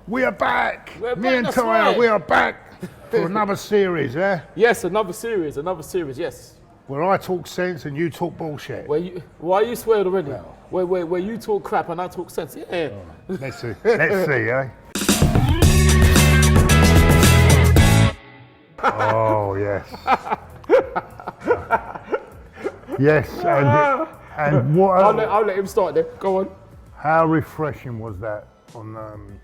We are back. We're Me back, and that's Tyre, right. we are back for another series, yeah? Yes, another series, yes. Where I talk sense and you talk bullshit. Why are you swearing already? Well. Where you talk crap and I talk sense. Yeah. Let's see. Let's see, eh? Oh, yes. Yes, and what? I'll let him start there. Go on. How refreshing was that on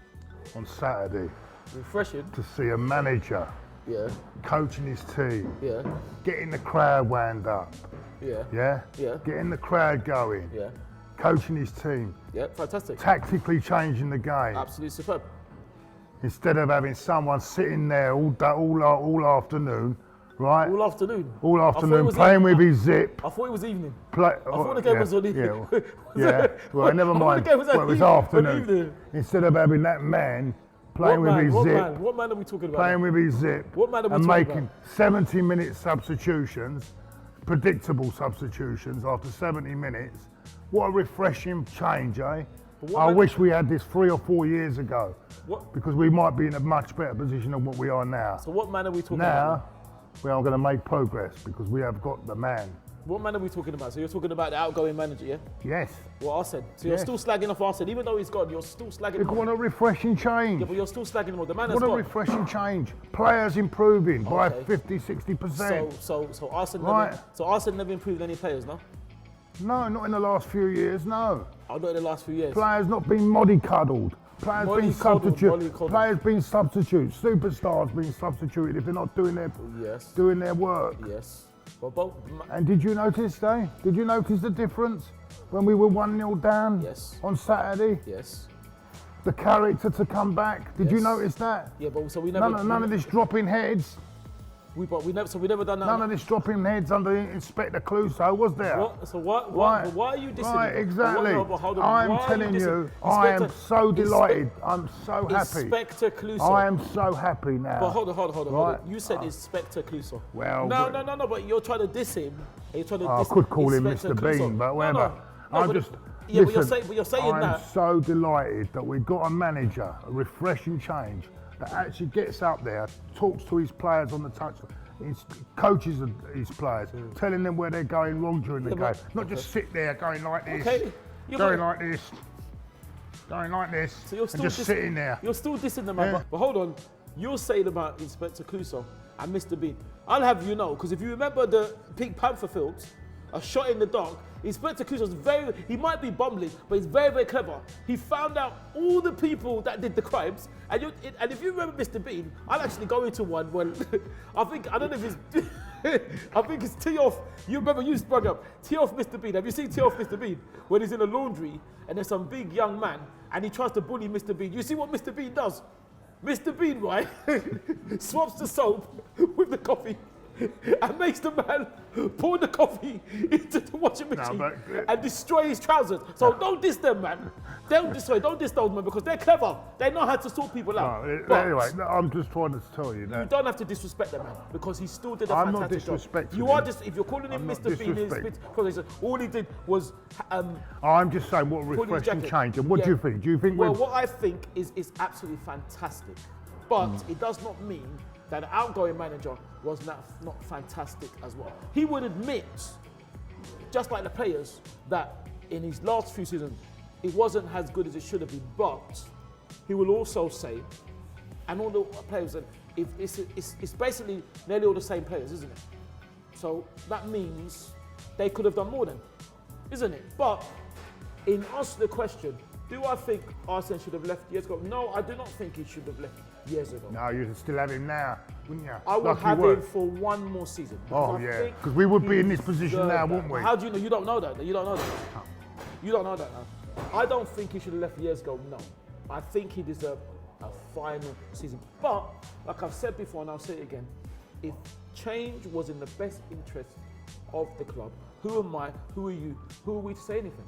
Saturday Refreshing. to see a manager Yeah. coaching his team, Yeah. getting the crowd wound up, Yeah. yeah? Yeah. Getting the crowd going, Yeah. coaching his team, Yeah. Fantastic. tactically changing the game. Absolutely superb. Instead of having someone sitting there all afternoon, right? All afternoon. All I thought it afternoon was playing evening. with his zip. I thought it was evening. I thought the game was on evening. Yeah. Well, never I thought mind. the game was Well, it was on afternoon. evening. Instead of having that man playing with his What zip, man? What man are we talking about? playing with his zip, What man are we and talking making 70-minute substitutions, predictable substitutions after 70 minutes. What a refreshing change, eh? I wish we had this 3 or 4 years ago, because we might be in a much better position than what we are now. So what man are we talking Now, about? we are going to make progress because we have got the man. What man are we talking about? So you're talking about the outgoing manager, yeah? Yes. What Arsene. So you're Yes. still slagging off Arsene, even though he's gone. You're still slagging him. What a refreshing change. Yeah, but you're still slagging him off. The man has What a gone. refreshing change. Players improving by Okay. 50-60%. So Arsene Right. never improved any players, no? No, not in the last few years, no. Oh, not in the last few years. Players not been mollycoddled. Players been Mollycoddled, substituted. mollycoddled. Players been substitutes. Superstars being substituted if they're not doing Yes. their work. Yes. Well, And did you notice, Did you notice the difference when we were 1-0 down Yes. on Saturday? yes. The character to come back. Did you Yes. notice that? Yeah, but so we never. None of this dropping heads. We never done that. None of this dropping heads under Inspector Clouseau, was there? What? So why are you dissing? Right, him? exactly. Hold on. I'm Why are telling dissing? you, I am so delighted. Inspector- I'm so happy. Inspector Clouseau. I am so happy now. But hold on. Right. You said Inspector Clouseau. Well, No. But you're trying to diss him. And you're trying to I diss could call him Inspector Mr. Clouseau. Bean, but No, whatever. no, I'm but- just. Yeah, listen, but you're saying I'm that. so delighted that we got a manager, a refreshing change, that actually gets up there, talks to his players on the touchline, coaches his players, telling them where they're going wrong during the game. but- Not just sit there going like this, Okay. Yeah, going but- like this, going like this, So you're and still just sitting there. You're still dissing the man. Yeah. But hold on. You're saying about Inspector Clouseau and Mr. Bean. I'll have you know, because if you remember the Pink Panther films, A Shot in the Dark, Inspector Clouseau's he might be bumbling, but he's very, very clever. He found out all the people that did the crimes, and if you remember Mr. Bean, I'll actually go into one when, I don't know if it's, I think it's Tee Off, you remember you sprung up, Tee Off Mr. Bean. Have you seen Tee Off Mr. Bean? When he's in a laundry, and there's some big young man, and he tries to bully Mr. Bean. You see what Mr. Bean does? Mr. Bean, right, swaps the soap with the coffee and makes the man pour the coffee into the washing machine and destroy his trousers. So don't diss them, man. Don't diss those men because they're clever. They know how to sort people out. No, But anyway, I'm just trying to tell you you that. don't have to disrespect that man because he still did a I'm not fantastic job. disrespecting You are him. just if you're calling him I'm not Mr. Bean, disrespecting. all he did was I'm just saying what a Put his refreshing jacket. change. And what Yeah. do you think? Do you think Well, we're what I think is absolutely fantastic, but it does not mean that the outgoing manager was not fantastic as well. He would admit, just like the players, that in his last few seasons, it wasn't as good as it should have been, but he will also say, and all the players, that it's basically nearly all the same players, isn't it? So that means they could have done more then, isn't it? But in answer to the question, do I think Arsene should have left years ago? No, I do not think he should have left years ago. No, you'd still have him now, wouldn't you? I would Lucky have word. him for one more season. Oh, I yeah, think 'cause we would be in he this position deserved now, that. wouldn't we? How do you know? You don't know that. You don't know that. You don't know that now. I don't think he should have left years ago, no. I think he deserved a final season. But, like I've said before and I'll say it again, if change was in the best interest of the club, who am I, who are you, who are we to say anything?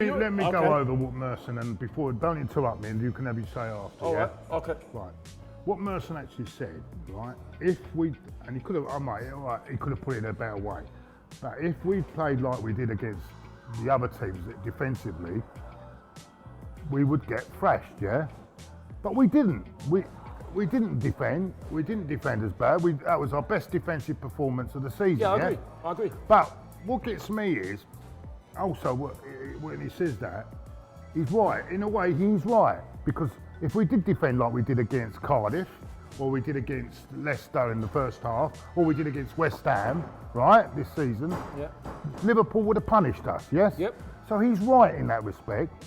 Let me Okay. go over what Merson, and before, don't interrupt me, and you can have your say after, All yeah? right, okay. Right. What Merson actually said, right, if we, and he could have, he could have put it in a better way, but if we played like we did against the other teams defensively, we would get thrashed, yeah? But we didn't. We didn't defend. We didn't defend as bad. That was our best defensive performance of the season. Yeah, I agree. But what gets me is, also when he says that, he's right. In a way, he's right. Because if we did defend like we did against Cardiff, or we did against Leicester in the first half, or we did against West Ham, right, this season, Liverpool would have punished us, yes? Yep. So he's right in that respect.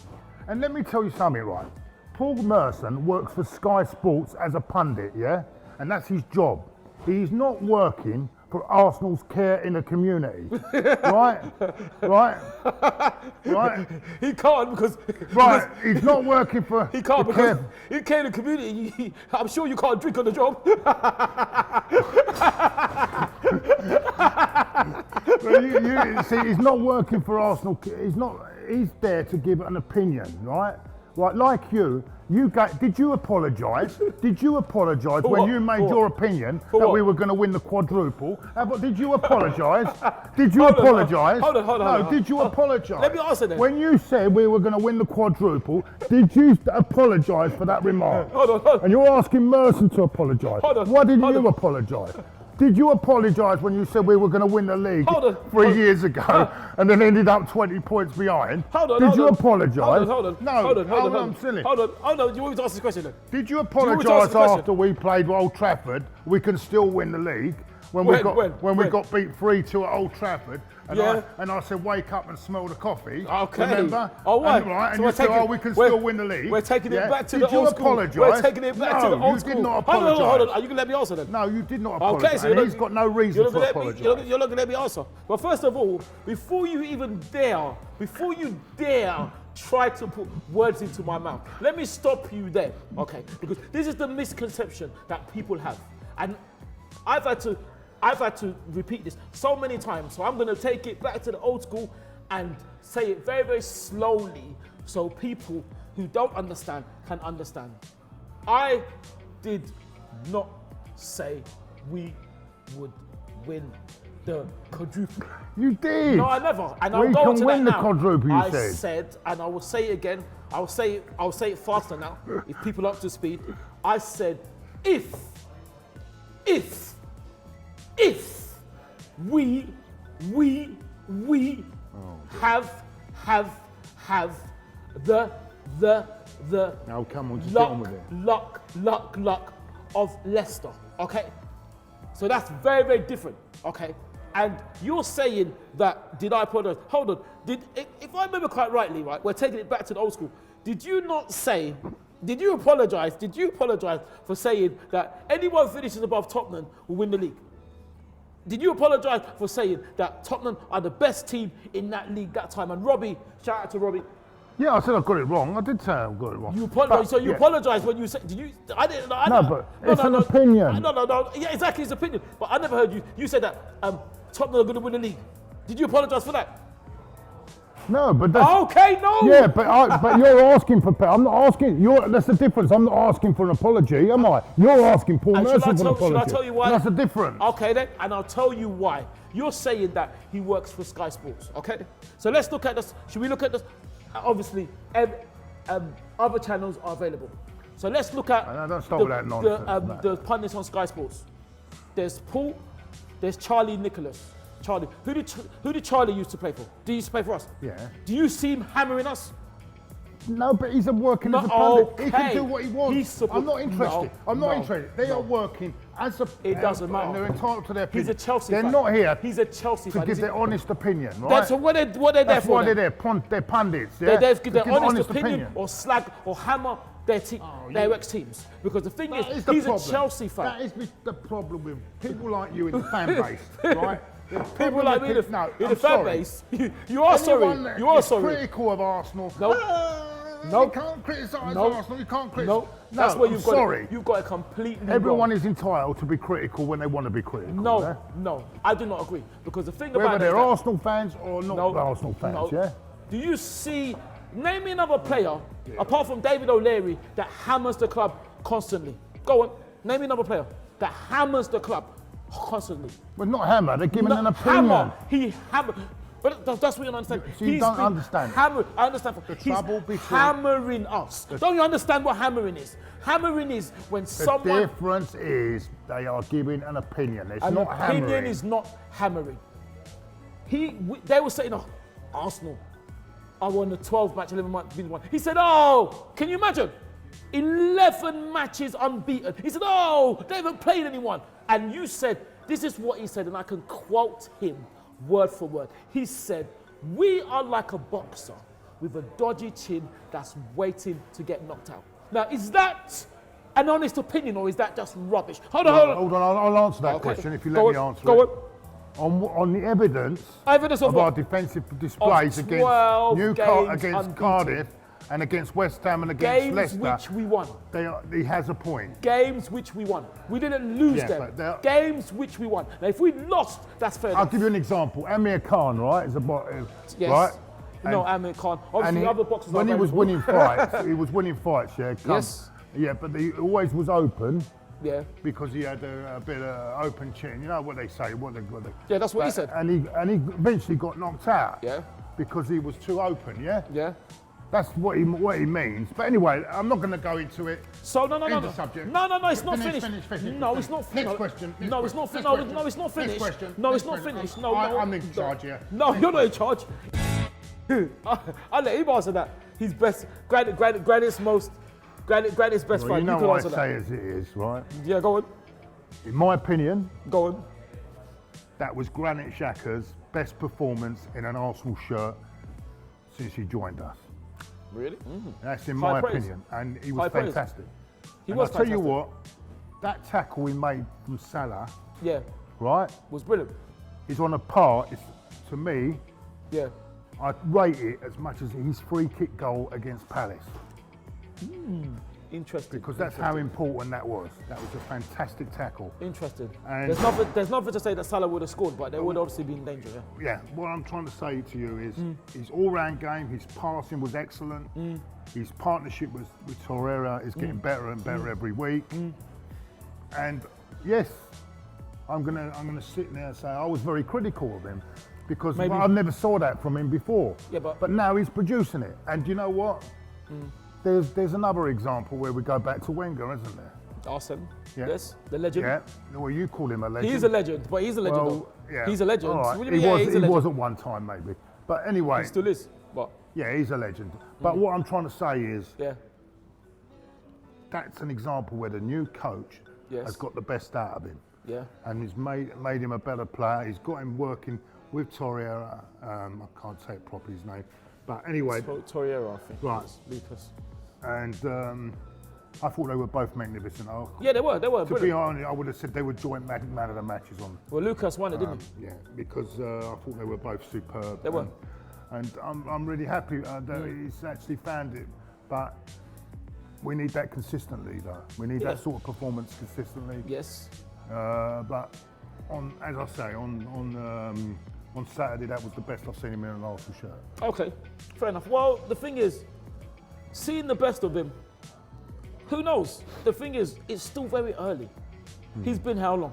And let me tell you something, right? Paul Merson works for Sky Sports as a pundit, yeah? And that's his job. He's not working for Arsenal's care in the community. Right? He can't because... Right, he's not working for... He can't because he care in the community. I'm sure you can't drink on the job. Well, you see, he's not working for Arsenal. He's there to give an opinion, right? Right, like you did you apologise? Did you apologise when you made your opinion that we were going to win the quadruple? But did you apologise? Did you apologise? Hold on. No, did you apologise? Let me answer then. When you said we were going to win the quadruple, did you apologise for that remark? Hold on. And you're asking Merson to apologise. Hold on. Why didn't you apologise? Did you apologise when you said we were going to win the league 3 years ago and then ended up 20 points behind? Did you apologise? Hold on. No, I'm silly. Hold on. Do you want me to ask this question then? Did you apologise after we played Old Trafford? We can still win the league when we got beat 3-2 at Old Trafford. And I said, wake up and smell the coffee. Okay. Remember? Oh, right. And you said, we can still win the league. We're taking it back to the old school. Did you apologise? We're taking it back to the old school. No, you did not apologise. Hold on. Are you going to let me answer then? No, you did not apologise. Okay, so he's got no reason to apologise. You're not going to let me answer. Well, first of all, before you dare try to put words into my mouth, let me stop you there, okay? Because this is the misconception that people have. And I've had to repeat this so many times, so I'm going to take it back to the old school and say it very, very slowly so people who don't understand can understand. I did not say we would win the quadruple. You did. No, I never. And we I'll go can to win that the now. quadruple, you I said. said, and I will say it again. I'll say it faster now. If people are up to speed, I said, if we have the now come on, just get on with it. luck of Leicester, okay? So that's very, very different, okay? And you're saying that, did I apologize? Hold on, if I remember quite rightly, right, we're taking it back to the old school. Did you apologize for saying that anyone finishes above Tottenham will win the league? Did you apologise for saying that Tottenham are the best team in that league that time? And Robbie, shout out to Robbie. Yeah, I said I got it wrong. I did say I got it wrong. You apologise. So you apologised when you said? Did you? I didn't. It's an opinion. No. Yeah, exactly, it's opinion. But I never heard you. You said that Tottenham are going to win the league. Did you apologise for that? No, but that's... Okay, no. Yeah, but you're asking for... I'm not asking... That's the difference. I'm not asking for an apology, am I? You're asking Paul Merson for an apology. Should I tell you why? That's the difference. Okay, then, and I'll tell you why. You're saying that he works for Sky Sports, okay? So let's look at this. Should we look at this? Obviously, other channels are available. So let's look at... No, don't start with that nonsense. The pundits on Sky Sports. There's Paul, there's Charlie Nicholas. Charlie, who did Charlie used to play for? Did he used to play for us? Yeah. Do you see him hammering us? No, but he's working as a pundit. Okay. He can do what he wants. I'm not interested. I'm not interested. They are working as a... It doesn't matter. And they're entitled to their opinion. He's a Chelsea fan. They're not here He's a Chelsea fan. to give their honest opinion, right? That's what they're there for. That's why they're there. They're pundits. Yeah? They're there to give their honest opinion or slag or hammer their ex-teams. Because the thing is, he's a Chelsea fan. That is the problem with people like you in the fan base, right? People like me in the fan base. You are sorry. You are sorry. Critical of Arsenal. No. You can't criticise Arsenal. You can't criticise. No. That's where you've got sorry. You've got it completely Everyone wrong. is entitled to be critical when they want to be critical. No, I do not agree. Because the thing about whether they're Arsenal fans or not Arsenal fans, yeah? Do you see, name me another player, apart from David O'Leary, that hammers the club constantly? Go on, name me another player that hammers the club constantly. Well, not hammer, they're giving an opinion. Hammer. He hammer. But that's what you don't understand. So you don't understand. I understand. The He's trouble between- hammering us. Don't you understand what hammering is? Hammering is when someone... The difference is they are giving an opinion. It's An not opinion hammering. is not hammering. They were saying, oh, Arsenal, I won the 12 match, 11 match, won. He said, oh, can you imagine? 11 matches unbeaten. He said, oh, they haven't played anyone. And you said, this is what he said, and I can quote him word for word. He said, we are like a boxer with a dodgy chin that's waiting to get knocked out. Now, is that an honest opinion or is that just rubbish? Hold on. Hold on, I'll answer that question if you let me answer Go it. on. On the evidence of our what? defensive displays Of against 12 Newcastle, games against unbeaten. Cardiff, and against West Ham and against Games Leicester, which we won. he has a point. Games which we won. We didn't lose Yeah, them. but Games which we won. Now, if we lost, that's fair I'll enough. give you an example. Amir Khan, right, is a Yes. right? No, Amir Khan. Obviously, other boxers when are he was available. winning fights, he was winning fights, yeah. Yes. Yeah, but he always was open Yeah. because he had a bit of open chin. You know what they say? Yeah, that's what he said. And he eventually got knocked out. Yeah. Because he was too open. Yeah. Yeah. That's what he means. But anyway, I'm not going to go into it. So no. Subject. No, it's not Finish, finished. finish. No, it's not finished. Next question. No, it's not finished. No, it's not finished. Next question. No, it's Next not question. finished. No, I'm in charge here. No, you're not in charge. I'll let him answer that. He's best. Granit's best Well, fight. you know can what answer I that. say as it is, right? Yeah, go on. In my opinion, Go on. that was Granit Xhaka's best performance in an Arsenal shirt since he joined us. Really? That's in High my praise. opinion, and he was High praise. fantastic. He And was I'll tell you fantastic. what, that tackle he made from Salah, Yeah, right, was brilliant. is on a par. To me, Yeah. I rate it as much as his free kick goal against Palace, Interesting. because that's how important that was. That was a fantastic tackle. Interesting. And- There's nothing to say that Salah would have scored, but they would obviously be in danger. Yeah. Yeah, what I'm trying to say to you is his all-round game, his passing was excellent. His partnership with Torreira is getting better and better every week. And yes, I'm gonna sit there and say I was very critical of him because Maybe- I never saw that from him before. Yeah, but- now he's producing it. And you know what? There's another example where we go back to Wenger, isn't there? Arsene. Yeah. Yes, the legend. Yeah. Well, you call him a legend. He is a legend, but he's a legend. Well, though. yeah. He's a legend. All right. What do you mean, he's a He legend? was at one time, maybe. But anyway, He still is. But yeah, he's a legend. But what I'm trying to say is yeah, that's an example where the new coach Yes. has got the best out of him. yeah. And he's made him a better player. He's got him working with Torreira. I can't say it properly, his name. But anyway, Torreira, I think. Right. It's Lucas. and I thought they were both magnificent. Yeah, they were. They were. To be Brilliant. honest, I would have said they were joint man of the matches on. Well, Lucas won it, didn't he? Yeah, because I thought they were both superb. They were. And I'm really happy that he's actually found it. But we need that consistently, though. We need Yeah. that sort of performance consistently. Yes. But as I say, on Saturday, that was the best I've seen him in an Arsenal shirt. Okay, fair enough. Well, the thing is, seeing the best of him, who knows? The thing is, it's still very early. He's been how long?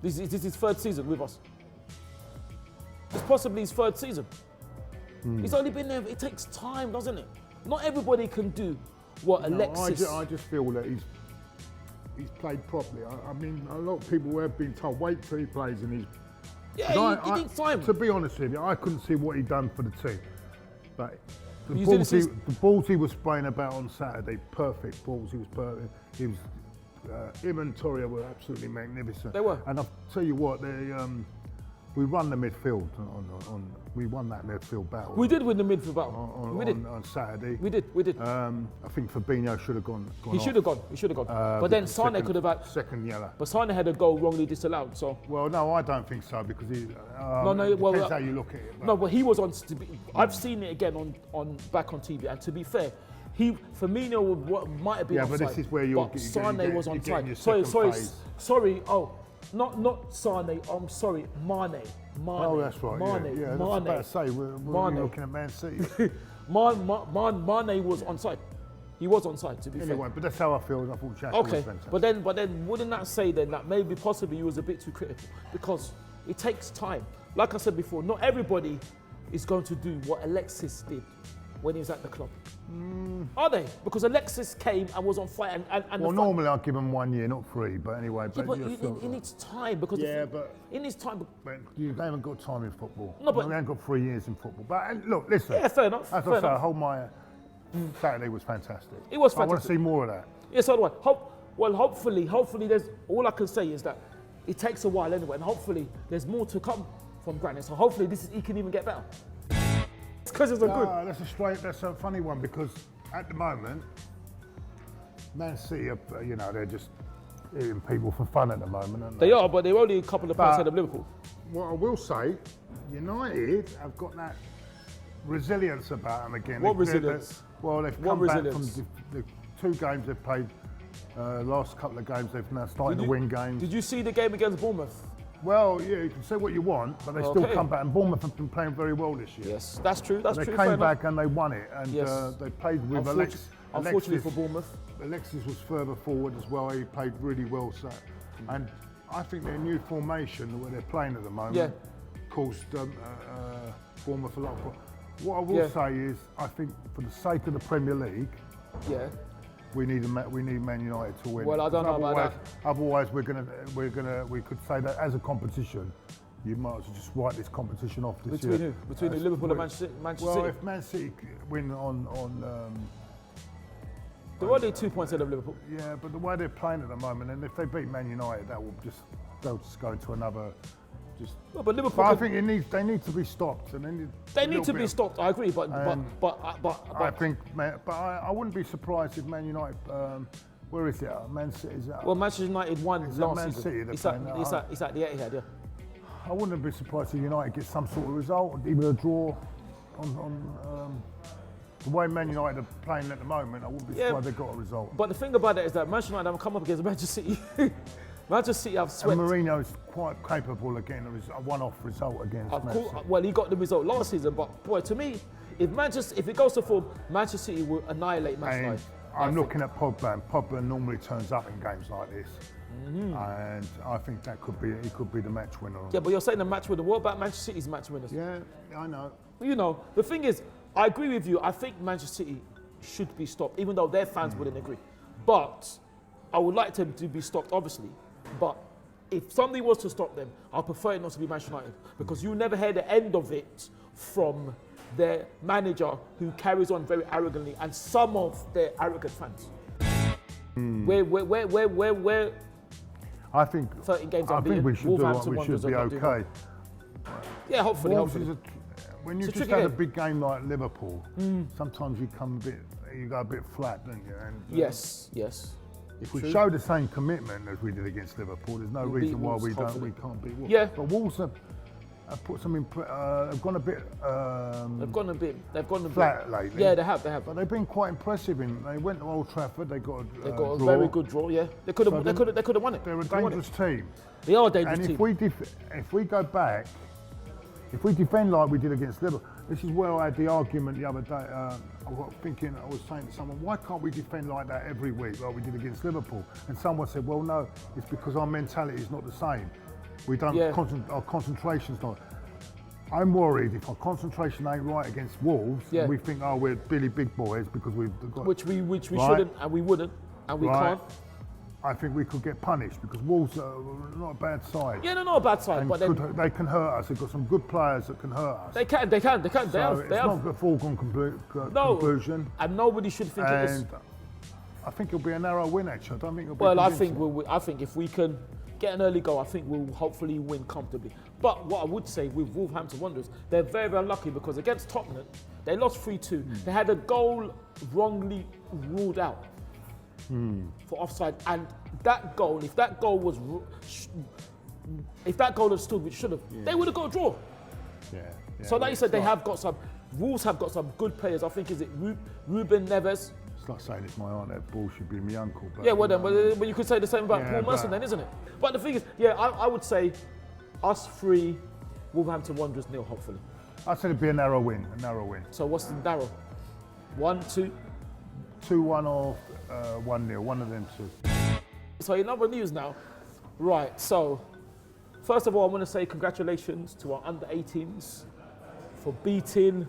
This is his third season with us. It's possibly his third season. He's only been there. It takes time, doesn't it? Not everybody can do what No, Alexis. I just feel that he's played properly. I mean, a lot of people have been told, wait till he plays and he's... Yeah, he needs time. To be honest with you, I couldn't see what he'd done for the team. But the You balls, didn't see- the balls he was spraying about on Saturday, perfect balls. He was perfect. He was, him and Torreira were absolutely magnificent. They were. And I'll tell you what, we won the midfield. We won that midfield battle. We did win the midfield battle. We did. On Saturday. We did. I think Fabinho should have gone He off. should have gone. He should have gone. But then because Sane could have had. second yellow. But Sane had a goal wrongly disallowed. So Well, no, I don't think so because he. No, it well, depends how you look at it. no, but he was on. I've seen it again on back on TV, and to be fair, Firmino might have been Yeah, offside. but this is where you're but getting- Sane you're was getting your onside. Sorry, second phase. sorry. Oh, not Sane. I'm sorry, Mane. Oh, that's right. Mane. Yeah, I was about to say we're Mane. looking at Man City. Mane was onside. He was onside. To be fair. Anyway, but that's how I feel. I thought Xhaka Okay, was fantastic. but then wouldn't that say then that maybe possibly you was a bit too critical because it takes time. Like I said before, not everybody is going to do what Alexis did when he was at the club. Are they? Because Alexis came and was on fire. And well, normally I'd give him 1 year, not 3. But anyway, but he needs time because he needs time. But you haven't got time in football. No, but they haven't got 3 years in football. But look, listen. Yeah, fair enough. As I say, hold my Saturday was fantastic. It was fantastic. I want to see more of that. Yeah, so do I. Hopefully, there's. All I can say is that it takes a while anyway, and hopefully there's more to come from Granit. So hopefully he can even get better. It's because it's good. That's a funny one because at the moment, Man City, they're just hitting people for fun at the moment, aren't they? They are, but they're only a couple of points ahead of Liverpool. What I will say, United have got that resilience about them again. What resilience? They've come back from the 2 games they've played. Last couple of games they've now started to win games. Did you see the game against Bournemouth? Well, yeah, you can say what you want, but they still come back. And Bournemouth have been playing very well this year. Yes, that's true. They came back and they won it, and they played with Alexis. Unfortunately for Bournemouth, Alexis was further forward as well. He played really well, and I think their new formation, where they're playing at the moment, caused Bournemouth a lot of problems. What I will say is, I think for the sake of the Premier League, we need Man United to win. Well, I don't know about that. Otherwise, we could say that as a competition, you might as well just write this competition off this year. Who? Between Liverpool and Manchester City? Well, if Man City win on they're only 2 points ahead of Liverpool. Yeah, but the way they're playing at the moment, and if they beat Man United, they'll just go into another. No, but Liverpool. I think they need to be stopped, and they need to be stopped. I agree, but I wouldn't be surprised if Man United. Where is it? Man City. Well, Manchester United won last Man season. City It's at the Etihad, yeah. I wouldn't be surprised if United get some sort of result, even a draw. On the way Man United are playing at the moment, I wouldn't be surprised they got a result. But the thing about it is that Manchester United haven't come up against Manchester City. Manchester City have swept. And Mourinho's quite capable of getting a one-off result against Man City. Well, he got the result last season, but boy, to me, if it goes to form, Manchester City will annihilate Man United. I'm looking at Pogba, and Pogba normally turns up in games like this. And I think he could be the match winner. Yeah, but you're saying the match winner. What about Manchester City's match winners? Yeah, I know. You know, the thing is, I agree with you. I think Manchester City should be stopped, even though their fans wouldn't agree. But I would like them to be stopped, obviously. But if somebody was to stop them, I prefer it not to be Manchester United, because you never hear the end of it from their manager, who carries on very arrogantly, and some of their arrogant fans. Where I think 13 games I think we should be okay. Yeah, hopefully. When you just had a big game like Liverpool, sometimes you go a bit flat, don't you? And, yes. If we show the same commitment as we did against Liverpool, there's no reason why we can't beat Wolves. Yeah. But Wolves have put some have gone a bit. They've gone a bit flat lately. Yeah, they have. But they've been quite impressive. They went to Old Trafford. They got a very good draw. Yeah, they could have won it. They're a dangerous team. They are a dangerous team. And if we go back, if we defend like we did against Liverpool, this is where I had the argument the other day. I was saying to someone, why can't we defend like that every week like we did against Liverpool? And someone said, well, no, it's because our mentality is not the same. We don't our concentration's not. I'm worried if our concentration ain't right against Wolves, and we think, oh, we're really big boys because we've got which we shouldn't, and we wouldn't, and we can't. I think we could get punished because Wolves are not a bad side. Yeah, they're not a bad side, but they can hurt us. They've got some good players that can hurt us. They can. It's not a foregone conclusion. And nobody should think it is. I think it'll be a narrow win, actually. I don't think it'll be. Well, I think if we can get an early goal, I think we'll hopefully win comfortably. But what I would say with Wolverhampton Wanderers, they're very, very unlucky because against Tottenham, they lost 3-2. They had a goal wrongly ruled out for offside, and that goal, if that goal had stood, which should have, they would have got a draw. Yeah. So like you said, Wolves have got some good players. I think, is it Ruben Neves? It's like saying it's my aunt, that ball should be my uncle. But yeah, well then, but you could say the same about Paul Merson then, isn't it? But the thing is, I would say us 3, Wolverhampton Wanderers 0, hopefully. I said it'd be a narrow win. So what's the narrow? 1-2? 2-1 or 1-0, one of them two. So in other news now, right, so first of all, I want to say congratulations to our under-18s for beating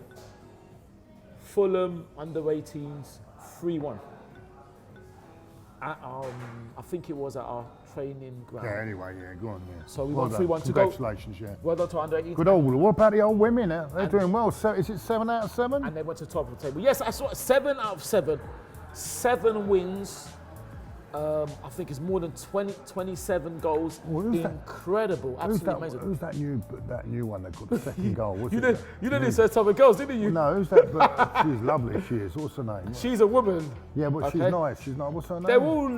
Fulham under-18s 3-1. At, I think it was at our training ground. Yeah, anyway, yeah, go on, yeah. So we Well won done. 3-1 to go. Congratulations, yeah. Well done to under-18s. Good old, what about the old women? They're doing well. So is it 7 out of 7? And they went to the top of the table. Yes, I saw it, 7 out of 7. 7 wins. I think it's more than 27 goals. Well, who's that? Incredible, absolutely amazing. Who's that new one that got the second goal? What's You it? know this type of girls, didn't you? No, who's that? But she's lovely. She is. What's her name? She's a woman. Yeah, but she's okay. nice. She's not. What's her name?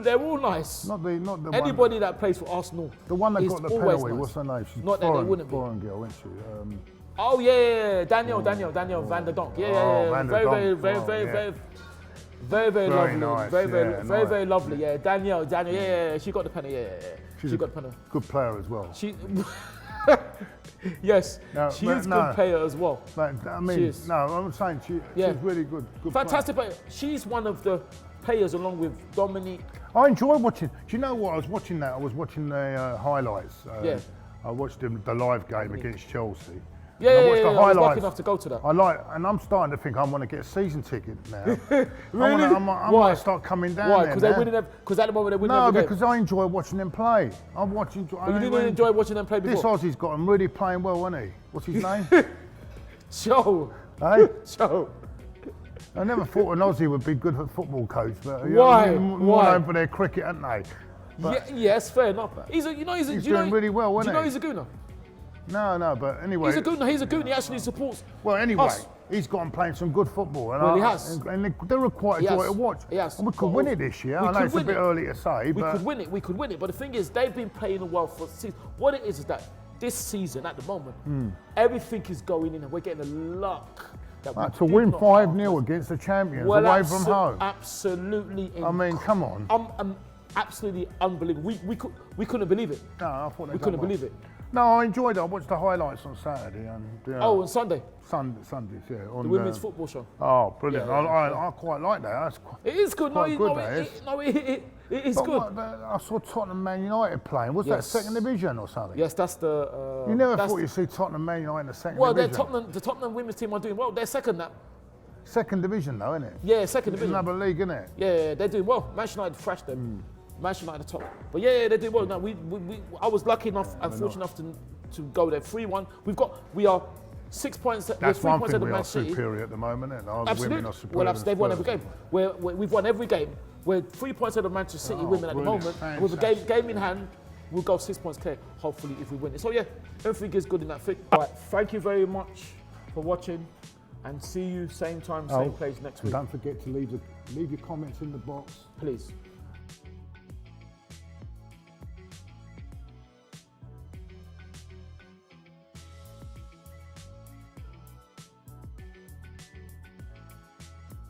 They're all nice. Not the Anybody one, that plays for Arsenal. the one that is got the always penalty. nice. What's her name? She's Not that they wouldn't be. foreign girl, isn't she? Oh yeah, Daniel Van der Donk. Yeah. Van der Donk. Very lovely. Nice, Very lovely. Yeah, Daniel. Yeah. She got the penalty. Yeah. She's got the penalty. good player as well. She. Yes, she is a good player as well. But I mean, She is. no, I'm saying she's really good. Fantastic player. She's one of the players along with Dominic. I enjoy watching. Do you know what? I was watching that. I was watching the highlights. Yeah. I watched the live game against Chelsea. Yeah, I watched the I was highlights. lucky enough to go to that. And I'm starting to think I want to get a season ticket now. Really? I might start coming down. Why? there Because now. they're winning. Because at the moment they're winning. No, every because I enjoy watching them play. I'm watching. game. But you didn't enjoy watching them play This before. Aussie's got him really playing well, isn't he? What's his name? Show. Hey? Show. I never thought an Aussie would be good at football coach, but Why? more known for their cricket, aren't they? But Yes, fair enough. He's doing really well, Do isn't you know he? he's a gooner? No, but anyway. He's a gooner. He actually supports. Well, anyway, us. he's got him playing some good football. And Well, he has. And they're quite a He joy has. to watch. He has. And we could win it this year. We I know could it's a win bit it. early to say, We but could win it. But the thing is, they've been playing well for season. What it is that this season, at the moment, everything is going in, and we're getting a luck. That we to do win not 5-0 against the champions away from home. Absolutely. I mean, come on. Absolutely unbelievable. We couldn't believe it. No, I thought We couldn't believe it. No, I enjoyed it. I watched the highlights on Saturday. And, Oh, on Sunday, Sundays, yeah. On the women's football show. Oh, brilliant. Yeah, I quite like that. That's It is good. quite good, that It is But good. I saw Tottenham Man United playing. Was that Yes. second division or something? Yes, that's the. You never thought you'd see Tottenham Man United in the second Well, division? the Tottenham women's team are doing well. They're second now. Second division though, isn't it? Yeah, second It's division. another league, isn't it? Yeah, they're doing well. Manchester United thrashed them. Manchester United the top. But yeah, they're doing well. Now I was lucky enough and fortunate enough to go there 3-1. We are 6 points. That's we're 3 one points thing ahead of we Man are City. superior at the moment, isn't it? The Absolutely. women are superior. Well, than they've won Spurs. every game. We've won every game. We're 3 points ahead of Manchester City women at the brilliant. moment. And with a game in hand, we'll go 6 points clear, hopefully, if we win it. So yeah, everything is good in that thing. All right, thank you very much for watching, and see you same time, same place next And week. don't forget to leave your comments in the box. Please.